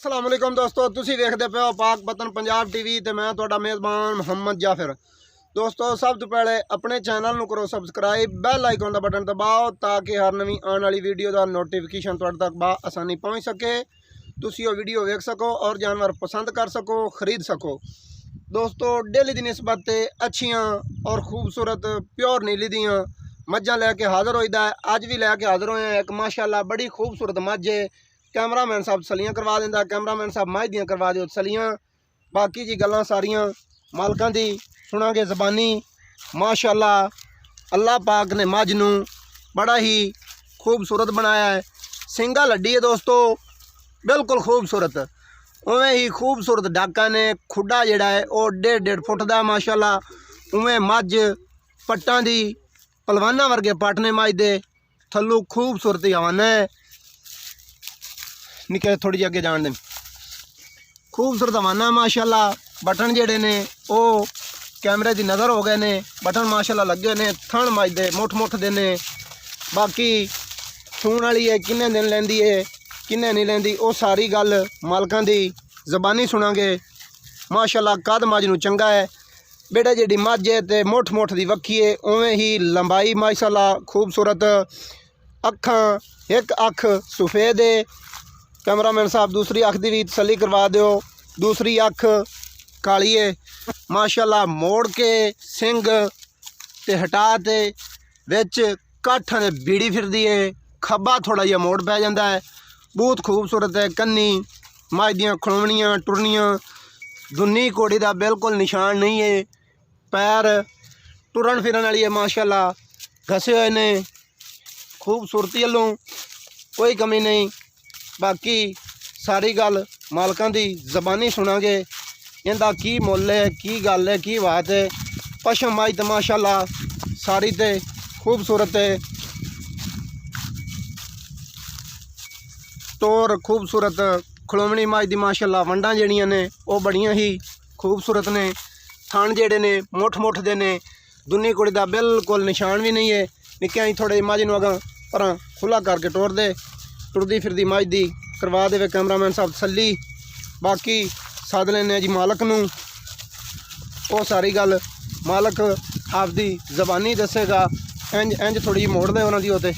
अस्सलाम वालेकुम दोस्तों, तुसी देखते पे हो पाक वतन पंजाब टीवी ते मैं तुहाडा मेज़बान मोहम्मद जाफिर। दोस्तों सब तो पहले अपने चैनल नूं करो सबसक्राइब, बैल आइकन का बटन दबाओ ताकि हर नवी आने वाली वीडियो का नोटिफिकेशन तुहाडे तक आसानी पहुँच सके, तुसी वो वीडियो देख सको और जानवर पसंद कर सको, खरीद सको। दोस्तों डेली की निस्बत अच्छियाँ और खूबसूरत प्योर नीली दियाँ मझां लैके हाज़र होईदा है। अज भी लैके हाज़र होए हैं। एक माशाअल्लाह बड़ी खूबसूरत मझ है। कैमरामैन साहब सलियाँ करवा देंदा, कैमरामैन साहब मझ दियाँ करवा दिओ सलियाँ। बाकी जी गल्लां सारियां मालकां दी सुनांगे ज़बानी। माशाअल्लाह अल्लाह पाक ने मझ नूं बड़ा ही खूबसूरत बनाया है। सिंगा लड्डी है दोस्तों, बिल्कुल खूबसूरत। उवें ही खूबसूरत डाका ने खुडा जिहड़ा है वो 1.5 फुट का माशाअल्लाह। उवें मझ पट्टां दी पलवाना वर्गे पट ने मझ दे, थल्लू खूबसूरत हवाना है। निके थोड़ी जी अगे जान दें, खूबसूरत हवाना माशाअल्लाह। बटन जेडे ने वो कैमरे की नज़र हो गए ने, बटन माशाअल्लाह लगे ने। थण मझ दे मुठ मुठ दे ने। बाकी सूण वाली है, किन्ने दिन लैंदी है किन्ने नहीं लैंदी, वो सारी गल मालकां दी ज़बानी सुनांगे। माशाअल्लाह कद मझ नूं चंगा है। बेटा जी मझ है तो मुठ मुठ की वक्खी है, उवें ही लंबाई माशाअल्लाह खूबसूरत। अखां एक अख सफेद है। कैमरामैन साहब दूसरी अख की भी तसली करवा दो। दूसरी अख काली है माशाअल्लाह। मोड़ के सिंग ते हटा ते विच काठां दे बीड़ी फिरदी है। खब्बा थोड़ा जिहा मोड़ पै जाता है। बहुत खूबसूरत है। कन्नी मझ दियां खलोवणियां टुरनियां, दुन्नी घोड़ी का बिल्कुल निशान नहीं है। पैर टुरन फिरन वाली है माशाअल्लाह, घसे हुए ने। खूबसूरती वालों कोई कमी नहीं। बाकी सारी गल मालकां दी ज़बानी सुनांगे। इहदा की मुल है, की गल है, की बात है। पशम मझ तो माशाअल्लाह सारी ते खूबसूरत है। तोर खूबसूरत खलोवणी मझ दी माशाअल्लाह। वंडां जिहड़ियां ने वो बड़ियां ही खूबसूरत ने। थण जेडे ने मुठ मुठ दे ने। दुन्नी कुड़ी का बिल्कुल निशान भी नहीं है। निक्कियां ही थोड़े मझ नूं अगां परां खुला करके टोर दे। टुरदी फिरदी मझ दी करवा दे कैमरामैन साहब तसली। बाकी सद लेने जी मालक नूं, वो सारी गल मालक आपदी ज़बानी दसेगा। इंज इंज थोड़ी जी मोड़ दे उन्हां दी ओते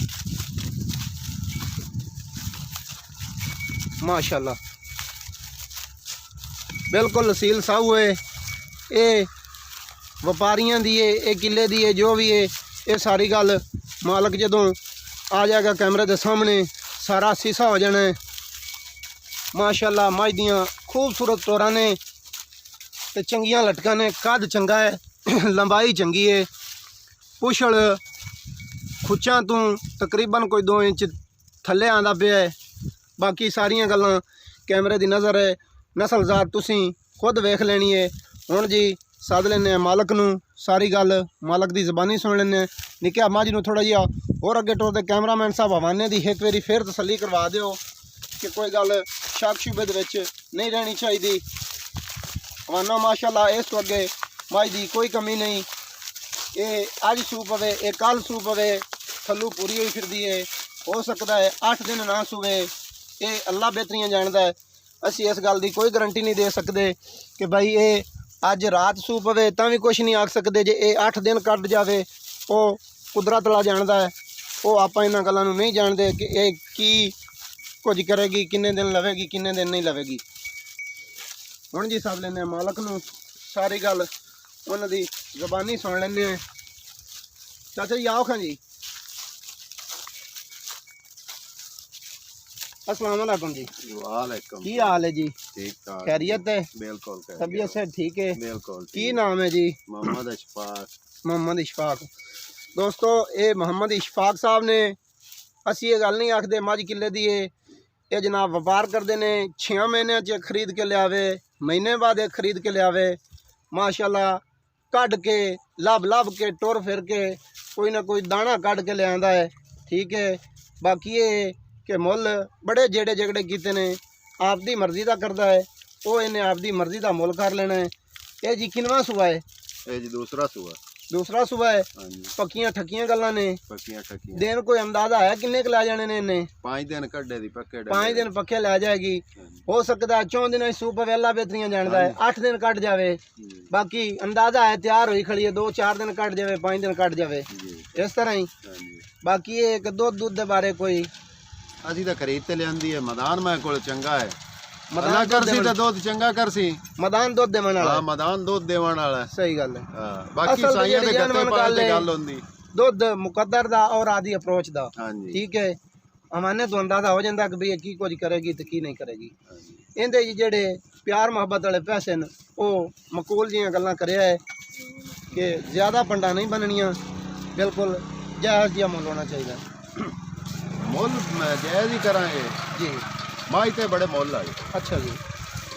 माशाअल्लाह बिल्कुल असील साहू है। ये व्यापारियों दी है, ये किले दी है, जो भी है ये सारी गल मालक जदों आ जाएगा कैमरे के सामने सारा सीसा हो जाना है। माशाअल्लाह मझ दियाँ खूबसूरत तोरां ने ते चंगियां लटकां ने। कद चंगा है, लंबाई चंगी है। पुछड़ खुच्चां तों तकरीबन कोई 2 इंच थल्ले आंदा पिया है। बाकी सारियां गल्लां कैमरे की नज़र है। नस्ल जात तुसीं खुद वेख लेनी है। हुण जी सद लेने मालक नूं, सारी गल मालक की ज़बानी सुन लेने। निक्किया मझ नूं थोड़ा जिहा होर अगे टुरदे कैमरामैन साहब हवाने की एक बारी फिर तसली करवा दिओ कि कोई गल शक शुबे दे विच नहीं रहनी चाहिए। हवाना माशाअल्लाह इस तो अगे मझ दी कोई कमी नहीं। ये अज सू पवे, ये कल सू पवे, थल्लू पूरी हुई फिरदी है। हो सकता है 8 दिन ना सूवे, ये अल्लाह बेहतरियां जानता है। असी इस गल की कोई गारंटी नहीं दे सकते कि भाई ये अज रात सू पवे तां भी कुछ नहीं आख सकते। जे ये 8 दिन कट जाए वो कुदरत वाला जानता है। वो आप इन्हां गल्लां नूं नहीं जानते कि ये की कुछ करेगी, किन्ने दिन लवेगी, किन्ने दिन नहीं लवेगी। हुण जी सब लेने मालक नूं, सारी गल उन्हां दी ज़बानी सुन लेने। चाचा जी आओ खां जी। अस्सलाम वालेकुम जी। वालेकुम। की हाल है जी? ठीक ठाक, खैरियत है? बिल्कुल तबीयत से ठीक है? बिल्कुल की नाम है जी? मोहम्मद इशफाक। मोहम्मद इशफाक। दोस्तों ये मोहम्मद इशफाक साहब ने, असी ये गल नहीं आखते मझ किले दी है। ये जनाब व्यापार करते हैं। 6 महीनों च खरीद के लियावे, महीने बाद एक खरीद के लियावे। माशाअल्लाह कढ़ के लभ लभ के टुर फिर के कोई ना कोई दाना कढ़ के लिया है। ठीक है। बाकी ये कि मुल बड़े जेड़े जगड़े किते ने आपदी मर्जी का करता है, वो इन्हें आपदी मर्जी का मुल कर लेना है। ये जी किनवा सूआ है? ये जी दूसरा सूआ। ਦੂਸਰਾ ਸੂਆ ਹੈ ਹਾਂਜੀ ਪੱਕੀਆਂ ਠੱਕੀਆਂ ਗੱਲਾਂ ਨੇ ਪੱਕੀਆਂ ਠੱਕੀਆਂ ਦਿਨ ਕੋਈ ਅੰਦਾਜ਼ਾ ਹੈ ਕਿੰਨੇ ਕੁ ਲੈ ਜਾਣੇ ਨੇ ਇਹਨੇ 5 ਦਿਨ ਕੱਢੇ ਦੀ ਪੱਕੇ 5 ਦਿਨ ਪੱਕੇ ਲੈ ਜਾਏਗੀ ਹਾਂਜੀ। ਹੋ ਸਕਦਾ 4 ਦਿਨਾਂ ਦੀ ਸੂਪ ਵੇਲਾ ਬੇਤਰੀਆਂ ਜਾਣਦਾ ਹੈ 8 ਦਿਨ ਕੱਢ ਜਾਵੇ ਜੀ ਬਾਕੀ ਅੰਦਾਜ਼ਾ ਹੈ ਤਿਆਰ ਹੋਈ ਖੜੀ ਹੈ 2-4 ਦਿਨ ਕੱਢ ਜਾਵੇ 5 ਦਿਨ ਕੱਢ ਜਾਵੇ ਜੀ ਇਸ ਤਰ੍ਹਾਂ ਹੀ ਹਾਂਜੀ ਬਾਕੀ ਇਹ ਇੱਕ ਦੁੱਧ ਦੇ ਬਾਰੇ ਕੋਈ ਅਸੀਂ ਤਾਂ ਖਰੀਦ ਤੇ ਲਿਆਂਦੀ ਹੈ ਮੈਦਾਨ ਮੈਂ ਕੋਲ ਚੰਗਾ ਹੈ ਮੈਦਾਨ ਮਦਾਨ ਦੁੱਧ ਕਰਸੀ ਤਾਂ ਦੁੱਧ ਚੰਗਾ ਕਰਸੀ ਮੈਦਾਨ ਦੁੱਧ ਦੇਵਣ ਵਾਲਾ ਹਾਂ ਮੈਦਾਨ ਦੁੱਧ ਦੇਵਣ ਵਾਲਾ ਹੈ। ਸਹੀ ਗੱਲ ਹੈ ਹਾਂ ਬਾਕੀ ਅਸਲ ਸਾਈਆਂ ਦੇ ਜਿਹੜੀ ਗੱਤੇ ਜਨਮਨ ਪਾਏ ਗੱਲ ਤੇ ਹੈ। ਗੱਲ ਹੁੰਦੀ ਦੁੱਧ ਮੁਕੱਦਰ ਦਾ ਔਰ ਆਦੀ ਅਪਰੋਚ ਦਾ ਹਾਂਜੀ ਠੀਕ ਹੈ ਅਮਾਨੇ ਤੋਂ ਅੰਦਾਜ਼ਾ ਹੋ ਜਾਂਦਾ ਕਿ ਵੀ ਇਹ ਕੀ ਕੁਝ ਕਰੇਗੀ ਤੇ ਕੀ ਨਹੀਂ ਕਰੇਗੀ ਹਾਂਜੀ ਇਹਦੇ ਜਿਹੜੇ ਪਿਆਰ ਮੁਹੱਬਤ ਵਾਲੇ ਪੈਸੇ ਨੇ ਉਹ ਮਕੂਲ ਜੀਆਂ ਗੱਲਾਂ ਕਰਿਆ ਹੈ ਕਿ ਜ਼ਿਆਦਾ ਪੰਡਾ ਨਹੀਂ ਬਣਨੀਆਂ ਬਿਲਕੁਲ ਜਾਇਜ਼ ਜਿਹਾ ਮੁੱਲ ਹੋਣਾ ਚਾਹੀਦਾ ਮੁੱਲ ਜਾਇਜ਼ ਹੀ ਕਰਾਂਗੇ ਜੀ ਮਾਈ ਤੇ ਬੜੇ ਮੁੱਲ ਆਏ ਅੱਛਾ ਜੀ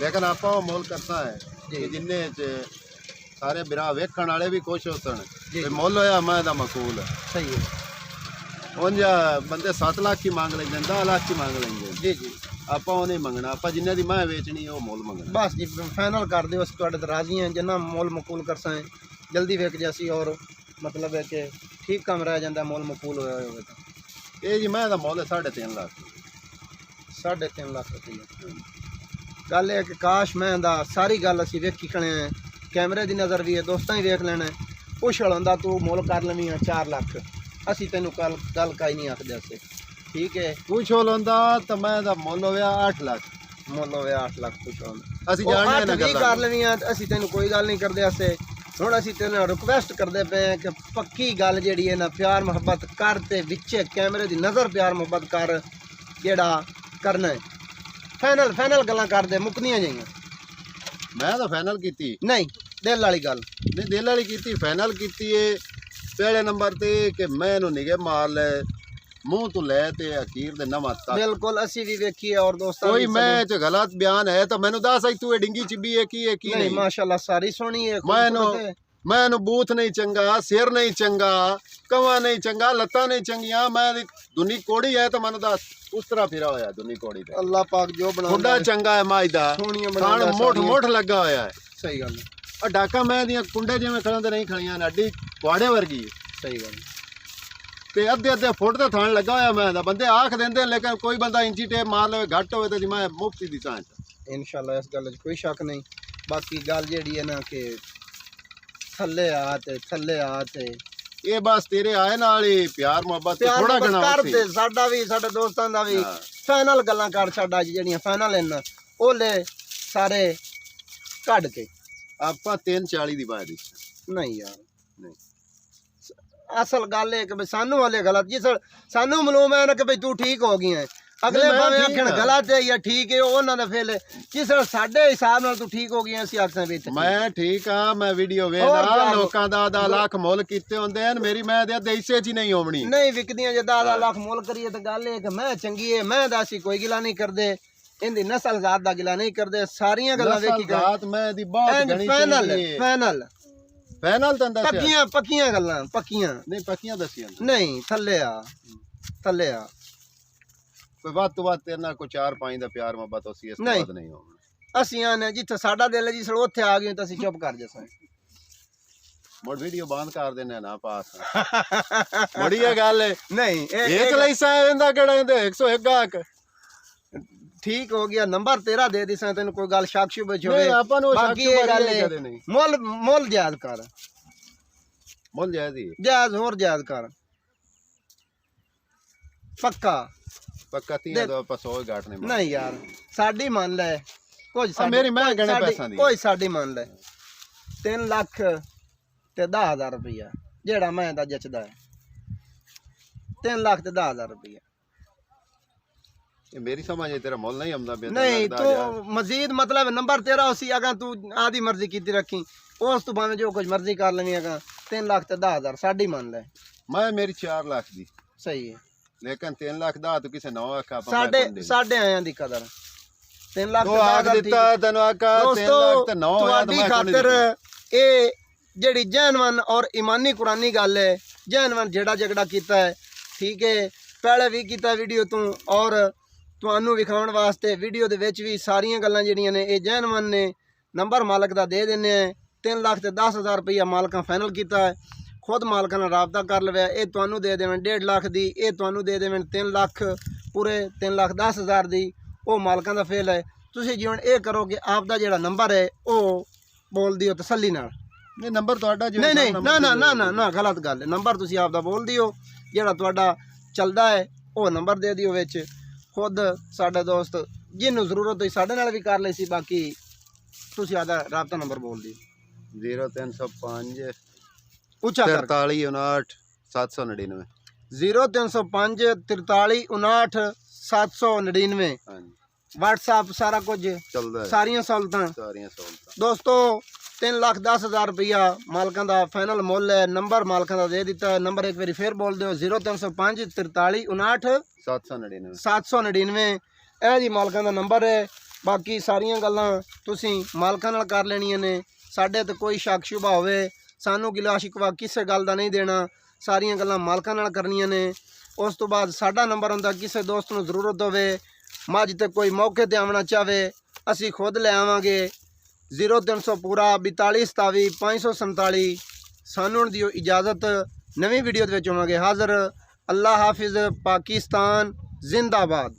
ਲੇਕਿਨ ਆਪਾਂ ਉਹ ਮੁੱਲ ਕਰਨਾ ਹੈ ਜੀ। ਕਿ ਜਿੰਨੇ ਚ ਸਾਰੇ ਬਿਰਾ ਵੇਖਣ ਵਾਲੇ ਵੀ ਖੁਸ਼ ਹੋਣ ਜੀ। ਤੇ ਮੁੱਲ ਹੋਇਆ ਮੈਂ ਦਾ ਮਕੂਲ ਸਹੀ ਹੈ ਉਂਝ ਬੰਦੇ 7 ਲੱਖ ਹੀ ਮੰਗ ਲੈਂਦੇ 10 ਲੱਖ ਹੀ ਮੰਗ ਲੈਂਦੇ ਜੀ ਜੀ ਆਪਾਂ ਉਹ ਨਹੀਂ ਮੰਗਣਾ ਆਪਾਂ ਜਿੰਨੇ ਦੀ ਮੈਂ ਵੇਚਣੀ ਉਹ ਮੁੱਲ ਮੰਗਣਾ ਬਸ ਜੀ ਫਾਈਨਲ ਕਰ ਦਿਓ ਅਸੀਂ ਤੁਹਾਡੇ ਤੇ ਰਾਜ਼ੀ ਹਾਂ ਜਿੰਨਾ ਮੁੱਲ ਮਕੂਲ ਕਰ ਸਾਂ ਜਲਦੀ ਵੇਚ ਜਾਸੀ ਔਰ ਮਤਲਬ ਹੈ ਕਿ ਠੀਕ ਕੰਮ ਰਹਿ ਜਾਂਦਾ ਮੁੱਲ ਮਕੂਲ ਹੋਇਆ ਹੋਵੇ ਤਾਂ ਇਹ ਜੀ ਮੈਂ ਦਾ ਮੁੱਲ 3.5 ਲੱਖ 3.5 ਲੱਖ ਰੁਪਏ ਗੱਲ ਇਹ ਹੈ ਕਿ ਕਾਸ਼ ਮੈਂ ਦਾ ਸਾਰੀ ਗੱਲ ਅਸੀਂ ਵੇਖੀ ਖਣੇ ਆ ਕੈਮਰੇ ਦੀ ਨਜ਼ਰ ਵੀ ਹੈ ਦੋਸਤਾਂ ਹੀ ਵੇਖ ਲੈਣਾ ਪੁੱਛ ਹੁੰਦਾ ਤੂੰ ਮੁੱਲ ਕਰ ਲਵੀਂ 4 ਲੱਖ ਅਸੀਂ ਤੈਨੂੰ ਗੱਲ ਕਾਈ ਨਹੀਂ ਆਖਦੇ ਅਸੀਂ ਠੀਕ ਹੈ ਕੁਛ ਹੋ ਲੰਦਾ ਤਾਂ ਮੈਂ ਦਾ ਮੁੱਲ ਹੋਇਆ 8 ਲੱਖ ਮੁੱਲ ਹੋਵੇ 8 ਲੱਖ ਪੁੱਛ ਹੁੰਦਾ ਅਸੀਂ ਜਾਣਦੇ ਨਾ ਵੀ ਕਰ ਲਵੀਂ ਅਸੀਂ ਤੈਨੂੰ ਕੋਈ ਗੱਲ ਨਹੀਂ ਕਰਦੇ ਅਸੀਂ ਹੁਣ ਅਸੀਂ ਤੈਨੂੰ ਰਿਕੁਐਸਟ ਕਰਦੇ ਪਏ ਹਾਂ ਕਿ ਪੱਕੀ ਗੱਲ ਜਿਹੜੀ ਹੈ ਨਾ ਪਿਆਰ ਮੁਹੱਬਤ ਕਰ ਤੇ ਵਿੱਚ ਕੈਮਰੇ ਦੀ ਨਜ਼ਰ ਪਿਆਰ ਮੁਹੱਬਤ ਕਰ ਜਿਹੜਾ ਕਰਨਾ ਹੈ ਫਾਈਨਲ ਗੱਲਾਂ ਕਰਦੇ ਮੁੱਕਦੀਆਂ ਜਾਈਆਂ ਮੈਂ ਤਾਂ ਫਾਈਨਲ ਕੀਤੀ ਨਹੀਂ ਦਿਲ ਵਾਲੀ ਗੱਲ ਨਹੀਂ ਦਿਲ ਵਾਲੀ ਕੀਤੀ ਫਾਈਨਲ ਕੀਤੀ ਏ ਪਹਿਲੇ ਨੰਬਰ ਤੇ ਕਿ ਮੈਂ ਇਹਨੂੰ ਨਿਗੇ ਮਾਰ ਲੈ ਮੂੰਹ ਤੋਂ ਲੈ ਤੇ ਅਖੀਰ ਦੇ ਨਵਾਂ ਤੱਕ ਬਿਲਕੁਲ ਅਸੀਂ ਵੀ ਵੇਖੀਏ ਔਰ ਦੋਸਤਾਂ ਕੋਈ ਮੈਂ ਚ ਗਲਤ ਬਿਆਨ ਹੈ ਤਾਂ ਮੈਨੂੰ ਦੱਸ ਤੂੰ ਇਹ ਡਿੰਗੀ ਚਿੱਬੀ ਹੈ ਕੀ ਨਹੀਂ ਨਹੀਂ ਮਾਸ਼ਾਅੱਲਾ ਸਾਰੀ ਸੋਹਣੀ ਹੈ ਮੈਨੂੰ ਬੂਥ ਨਹੀਂ ਚੰਗਾ ਸਿਰ ਨਹੀਂ ਚੰਗਾ ਕਵਾ ਨਹੀਂ ਚੰਗਾ ਲੱਤਾਂ ਨਹੀਂ ਚੰਗੀਆਂ ਮੈਂ ਦੁਨੀ ਕੋੜੀ ਹੈ ਤਾਂ ਮੈਨੂੰ ਦੱਸ ਉਸ ਤਰ੍ਹਾਂ ਫਿਰਾ ਹੋਇਆ ਦੁਨੀ ਕੋੜੀ ਤੇ ਅੱਲਾਹ ਪਾਕ ਜੋ ਖੁੱਡਾ ਬਣਾਉਂਦਾ ਚੰਗਾ ਹੈ ਮਾਈ ਦਾ ਸੋਹਣੀਆਂ ਖਾਣ ਬਣਾਉਂਦਾ ਮੋਠ ਲੱਗਾ ਹੋਇਆ ਹੈ ਸਹੀ ਗੱਲ ਆ ਡਾਕਾ ਮੈਂ ਦੀਆਂ ਕੁੰਡੇ ਜਿਵੇਂ ਖੜਾਂ ਤੇ ਨਹੀਂ ਖੜੀਆਂ ਨੇ ਅੱਡੀ ਕੁਆੜੇ ਵਰਗੀ ਹੈ। ਸਹੀ ਗੱਲ ਤੇ ਅੱਧੇ ਫੁੱਟ ਤੇ ਥਾਣ ਲੱਗਾ ਹੋਇਆ ਮੈਂ ਦਾ ਬੰਦੇ ਆਖ ਦਿੰਦੇ ਲੇਕਿਨ ਕੋਈ ਬੰਦਾ ਇੰਚੀ ਟੇਪ ਮਾਰ ਲਵੇ ਘੱਟ ਹੋਵੇ ਤੇ ਮੈਂ ਮੁਫਤੀ ਦੀ ਸਾਂ ਇਨਸ਼ਾਅੱਲਾ ਇਸ ਗੱਲ 'ਚ ਕੋਈ ਸ਼ੱਕ ਨਹੀਂ ਬਾਕੀ ਗੱਲ ਜਿਹੜੀ ਹੈ ਨਾ ਕਿ ਥੱਲੇ ਆ ਤੇ ਇਹ ਬਸ ਤੇਰੇ ਆਏ ਨਾਲ ਹੀ ਪਿਆਰ ਮੁਹੱਬਤ ਪਿਆਰ ਥੋੜਾ ਮੁਹੱਬਤ ਗਣਾ ਕਰ ਤੇ ਸਾਡਾ ਵੀ ਸਾਡੇ ਦੋਸਤਾਂ ਦਾ ਵੀ ਹਾਂ। ਫਾਈਨਲ ਗੱਲਾਂ ਕਰ ਸਾਡਾ ਜਿਹੜੀਆਂ ਫਾਈਨਲ ਹਨ ਉਹ ਲੈ ਸਾਰੇ ਕੱਢ ਕੇ ਆਪਾਂ 340 ਦੀ ਬਾਤ ਵਿੱਚ ਨਹੀਂ ਯਾਰ ਨਹੀਂ ਅਸਲ ਗੱਲ ਇਹ ਕਿ ਵੀ ਸਾਨੂੰ ਵਾਲੇ ਗਲਤ ਜੀ ਸਾਨੂੰ ਮਾਲੂਮ ਹੈ ਨਾ ਕਿ ਭਈ ਤੂੰ ਠੀਕ ਹੋ ਗਈ ਹੈ ਅਗਲੇ ਨਹੀਂ, ਮੈਂ ਭਾਵੇਂ ਠੀਕ ਆਖਣ ਹਾਂ। ਗਲਤ ਹੈ ਜਾਂ ਠੀਕ ਹੈ ਉਹਨਾਂ ਦਾ ਫੇਲ ਜਿਸ ਸਾਡੇ ਹਿਸਾਬ ਨਾਲ ਤੂੰ ਠੀਕ ਹੋ ਗਈ ਅਸੀਂ ਆਖਾਂ ਵੀ ਇੱਥੇ ਮੈਂ ਠੀਕ ਆ ਮੈਂ ਵੀਡੀਓ ਹੋਰ ਵੇਖਦਾ ਕਿਆ ਲੋਕਾਂ ਦਾ 10 ਲੱਖ ਮੁੱਲ ਕੀਤੇ ਹੁੰਦੇ ਹਨ ਮੇਰੀ ਮੈਂ ਦੇ ਅੱਧੇ ਹਿੱਸੇ 'ਚ ਹੀ ਨਹੀਂ ਹੋਣੀ ਨਹੀਂ ਵਿਕਦੀਆਂ ਜੇ 10 ਲੱਖ ਮੁੱਲ ਕਰੀਏ ਤਾਂ ਗੱਲ ਇਹ ਕਿ ਮੈਂ ਚੰਗੀ ਹੈ ਮੈਂ ਦਾ ਅਸੀਂ ਕੋਈ ਗਿਲਾ ਨਹੀਂ ਕਰਦੇ ਇਹਦੀ ਨਸਲ ਜ਼ਾਤ ਦਾ ਗਿਲਾ ਨਹੀਂ ਕਰਦੇ ਸਾਰੀਆਂ ਗੱਲਾਂ ਵੇਖੀ ਕਰ ਰਾਤ ਮੈਂ ਦੀ ਬਹੁਤ ਗਣੀ ਫਾਈਨਲ ਫਾਈਨਲ ਤਾਂ ਦੱਸਿਆ ਪੱਕੀਆਂ ਗੱਲਾਂ ਪੱਕੀਆਂ ਨਹੀਂ ਪੱਕੀਆਂ ਦੱਸੀਆਂ ਨਹੀਂ ਥੱਲੇ ਆ ਕੋਈ ਵੱਧ ਤੋਂ ਵੱਧ ਤੇਰੇ ਨਾਲ ਕੋਈ 4-5 ਦਾ ਪਿਆਰ ਮੁਹੱਬਤ ਹੋਸੀ ਇਸ ਤੋਂ ਨਹੀਂ। ਬਾਅਦ ਨਹੀਂ ਹੋਣਾ ਅਸੀਂ ਆਨੇ ਜਿੱਥੇ ਸਾਡਾ ਦਿਲ ਹੈ ਜੀ ਸੜ ਉੱਥੇ ਆ ਗਏ ਤਾਂ ਅਸੀਂ ਚੁੱਪ ਕਰ ਜਸਾਂ ਮੁੜ ਵੀਡੀਓ ਬੰਦ ਕਰ ਦਿੰਨੇ ਨਾ ਪਾਸ ਬੜੀ ਇਹ ਗੱਲ ਹੈ ਨਹੀਂ ਇੱਕ ਲੈਸਾ ਇਹਦਾ ਕਿਹੜਾ ਇਹਦੇ 101 ਗਾਹਕ ਠੀਕ ਹੋ ਗਿਆ ਨੰਬਰ ਤੇਰਾ ਦੇ ਦਿਸਾਂ ਤੈਨੂੰ ਕੋਈ ਗੱਲ ਸ਼ੱਕ ਸ਼ੁਬੇ ਚ ਹੋਵੇ ਨਹੀਂ ਆਪਾਂ ਨੂੰ ਸ਼ੱਕ ਬਾਕੀ ਇਹ ਗੱਲ ਸ਼ੁਬੇ ਹੈ ਕਦੇ ਨਹੀਂ ਮੁੱਲ ਜਾਇਜ਼ ਕਰ ਮੁੱਲ ਜਾਇਦੀ ਜਾਇਜ਼ ਹੋਰ ਜਾਇਜ਼ ਕਰ ਪੱਕਾ ਪੱਕਾ 30 ਦਾ ਆਪਾਂ 100 ਘਾਟ ਨਹੀਂ ਨਹੀਂ ਯਾਰ ਸਾਡੀ ਮੰਨ ਲੈ ਕੁਝ ਮੇਰੀ ਮੈਂ ਗਣੇ ਪੈਸਾਂ ਦੀ ਕੋਈ ਸਾਡੀ ਮੰਨ ਲੈ 3 ਲੱਖ ਤੇ 10,000 ਰੁਪਇਆ ਜਿਹੜਾ ਮੈਂ ਦਾ ਜੱਚਦਾ ਹੈ 3 ਲੱਖ ਤੇ 10,000 ਰੁਪਇਆ ਇਹ ਮੇਰੀ ਸਮਝ ਹੈ ਤੇਰਾ ਮੁੱਲ ਨਹੀਂ ਆਉਂਦਾ ਬੇ ਨਹੀਂ ਤੂੰ ਮਜ਼ੀਦ ਮਤਲਬ ਨੰਬਰ ਤੇਰਾ ਉਸੀ ਅਗਾ ਤੂੰ ਆਦੀ ਮਰਜ਼ੀ ਕੀਤੀ ਰੱਖੀ ਉਸ ਤੋਂ ਭਾਵੇਂ ਜੋ ਕੁਝ ਮਰਜ਼ੀ ਕਰ ਲੈਣੀ ਅਗਾ 3 ਲੱਖ ਤੇ 10,000 ਸਾਡੀ ਮੰਨ ਲੈ ਮੈਂ ਮੇਰੀ 4 ਲੱਖ ਦੀ ਸਹੀ ਹੈ ਲੇਕਿਨ 3 ਲੱਖ ਦਾ ਤੂੰ ਕਿਸੇ 9 ਲੱਖ ਆਪਾਂ ਸਾਡੇ ਆਇਆਂ ਦੀ ਕਦਰ 3 ਲੱਖ ਉਹ ਆਖ ਦਿੱਤਾ ਤੈਨੂੰ ਆਕਾ 3 ਲੱਖ ਤੇ 9 ਤੁਹਾਡੀ ਖਾਤਰ ਇਹ ਜਿਹੜੀ ਜੈਨਵਨ ਔਰ ਇਮਾਨੀ ਕੁਰਾਨੀ ਗੱਲ ਹੈ ਜੈਨਵਨ ਜਿਹੜਾ ਝਗੜਾ ਕੀਤਾ ਹੈ ਠੀਕ ਹੈ ਪਹਿਲੇ ਵੀ ਕੀਤਾ ਵੀਡੀਓ ਤੂੰ ਔਰ ਤੁਹਾਨੂੰ ਵਿਖਾਉਣ ਵਾਸਤੇ ਵੀਡੀਓ ਦੇ ਵਿੱਚ ਵੀ ਸਾਰੀਆਂ ਗੱਲਾਂ ਜਿਹੜੀਆਂ ਨੇ ਇਹ ਜੈਨਵਨ ਨੇ ਨੰਬਰ ਮਾਲਕ ਦਾ ਦੇ ਦਿੰਨੇ ਆ 3 ਲੱਖ ਤੇ 10,000 ਰੁਪਈਆ ਮਾਲਕਾਂ ਫਾਈਨਲ ਕੀਤਾ ਹੈ। ਖੁਦ ਮਾਲਕਾਂ ਨਾਲ ਰਾਬਤਾ ਕਰ ਲਵਿਆ। ਇਹ ਤੁਹਾਨੂੰ ਦੇ ਦੇਵਣ 1.5 ਲੱਖ ਦੀ, ਇਹ ਤੁਹਾਨੂੰ ਦੇ ਦੇਵਣ 3 ਲੱਖ, ਪੂਰੇ 3,10,000 ਦੀ। ਉਹ ਮਾਲਕਾਂ ਦਾ ਫੇਲ ਹੈ। ਤੁਸੀਂ ਜੀ ਹੁਣ ਇਹ ਕਰੋ ਕਿ ਆਪ ਦਾ ਜਿਹੜਾ ਨੰਬਰ ਹੈ ਉਹ ਬੋਲ ਦਿਓ ਤਸੱਲੀ ਨਾਲ। ਨਹੀਂ ਨੰਬਰ ਤੁਹਾਡਾ ਨਹੀਂ ਨਹੀਂ ਨਾ ਨਾ ਨਾ ਨਾ ਨਾ ਗਲਤ ਗੱਲ ਹੈ। ਨੰਬਰ ਤੁਸੀਂ ਆਪ ਦਾ ਬੋਲ ਦਿਓ, ਜਿਹੜਾ ਤੁਹਾਡਾ ਚੱਲਦਾ ਹੈ ਉਹ ਨੰਬਰ ਦੇ ਦਿਓ ਵਿੱਚ। ਖੁਦ ਸਾਡੇ ਦੋਸਤ ਜਿਹਨੂੰ ਜ਼ਰੂਰਤ ਹੋਈ ਸਾਡੇ ਨਾਲ ਵੀ ਕਰ ਲਈ ਸੀ। ਬਾਕੀ ਤੁਸੀਂ ਆਦਾ ਰਾਬਤਾ ਨੰਬਰ ਬੋਲ ਦਿਓ। 0305 ਉੱਚਾ ਕਰ 4359 799। 0305 4359 799। ਹਾਂਜੀ WhatsApp ਸਾਰਾ ਕੁਝ ਚੱਲਦਾ ਹੈ, ਸਾਰੀਆਂ ਸਹੂਲਤਾਂ। ਸਾਰੀਆਂ ਸਹੂਲਤਾਂ। ਦੋਸਤੋ 3,10,000 ਰੁਪਈਆ ਮਾਲਕਾਂ ਦਾ ਫਾਈਨਲ ਮੁੱਲ ਹੈ। ਨੰਬਰ ਮਾਲਕਾਂ ਦਾ ਦੇ ਦਿੱਤਾ ਹੈ। ਨੰਬਰ ਇੱਕ ਵਾਰੀ ਫੇਰ ਬੋਲ ਦਿਓ 0305 4359 799। 799। ਇਹ ਜੀ ਮਾਲਕਾਂ ਦਾ ਨੰਬਰ ਹੈ। ਬਾਕੀ ਸਾਰੀਆਂ ਗੱਲਾਂ ਤੁਸੀਂ ਮਾਲਕਾਂ ਨਾਲ ਕਰ ਲੈਣੀਆਂ ਨੇ। ਸਾਡੇ ਤੇ ਕੋਈ ਸ਼ੱਕ ਸ਼ੁਬਾ ਹੋਵੇ, ਸਾਨੂੰ ਗਿਲਾ ਸ਼ਿਕਵਾ ਕਿਸੇ ਗੱਲ ਦਾ ਨਹੀਂ ਦੇਣਾ। ਸਾਰੀਆਂ ਗੱਲਾਂ ਮਾਲਕਾਂ ਨਾਲ ਕਰਨੀਆਂ ਨੇ। ਉਸ ਤੋਂ ਬਾਅਦ ਸਾਡਾ ਨੰਬਰ ਹੁੰਦਾ, ਕਿਸੇ ਦੋਸਤ ਨੂੰ ਜ਼ਰੂਰਤ ਹੋਵੇ, ਮੱਝ ਤੇ ਕੋਈ ਮੌਕੇ ਤੇ ਆਉਣਾ ਚਾਹਵੇ, ਅਸੀਂ ਖੁਦ ਲੈ ਆਵਾਂਗੇ। 0300 ਪੂਰਾ 42 27 547। ਸਾਨੂੰ ਹੁਣ ਦਿਓ ਇਜਾਜ਼ਤ। ਨਵੀਂ ਵੀਡੀਓ ਦੇ ਵਿੱਚ ਹੋਵਾਂਗੇ ਹਾਜ਼ਰ। ਅੱਲਾ ਹਾਫਿਜ਼। ਪਾਕਿਸਤਾਨ ਜ਼ਿੰਦਾਬਾਦ।